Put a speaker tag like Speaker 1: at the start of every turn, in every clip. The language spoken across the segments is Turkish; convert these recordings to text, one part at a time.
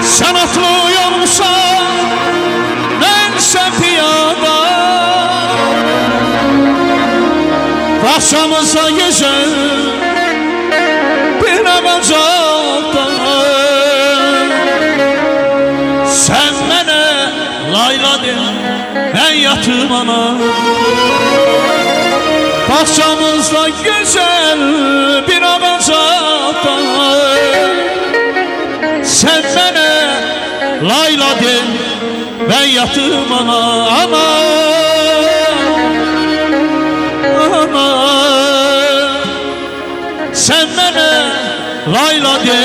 Speaker 1: Sen atlıyorsan bense piyada, başımıza güzel bir ağacakta. Sen bana layla de, ben yatım ana. Bahçamızda güzel bir ağacakta. Sen bana layla de, ben yatım ana. Ana, ana. Sen bana layla de,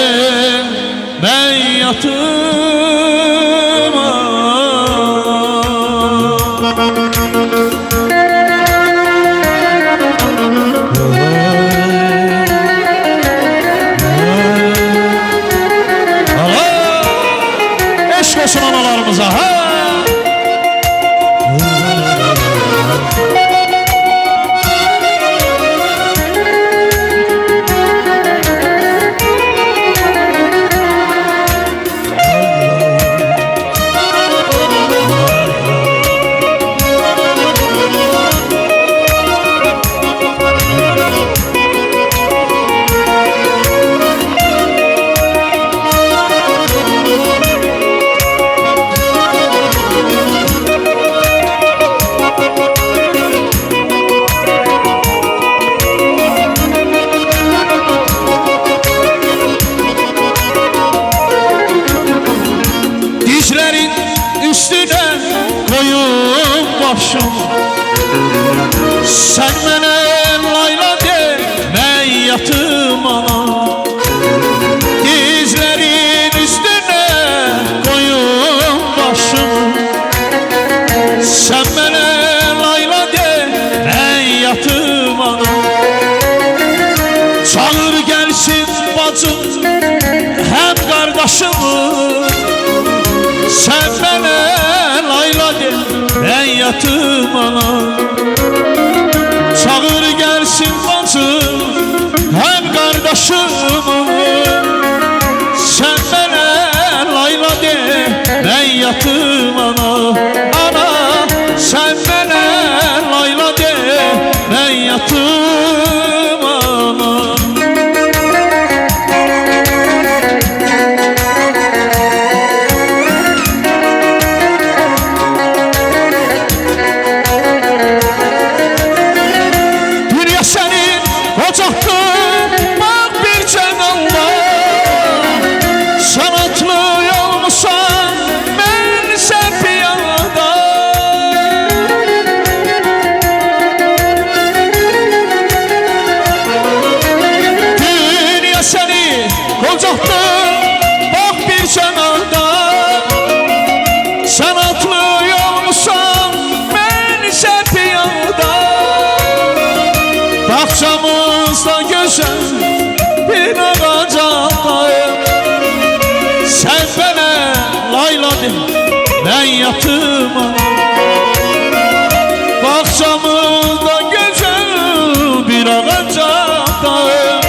Speaker 1: ben yatım ana. Eşk olsun analarımıza ha. Üstüne koyup başım, sen bana layla de, ben yatım ana. Dizlerin üstüne koyup başım, sen bana layla de, ben yatım ana. Çağır gelsin bacım hem kardeşim, sen bana layla de, ben yatım ana. Çağır gelsin bacım hem kardeşim, sen bana layla de, ben yatım ana. Ana, sen bana layla de, ben yatım ana. Bak bir cenalla, sen atlıyorsan bense piyada. Dünya seni kocaktı, bak bir cenalla, sen atlıyorsan bense piyada. Bahçamızda güzel bir ağacaktayım. Sen bana layla de, ben yatım ana. Bahçamızda güzel bir ağacaktayım.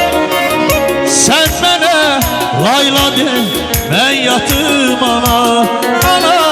Speaker 1: Sen bana layla de, ben yatım ana. Ana,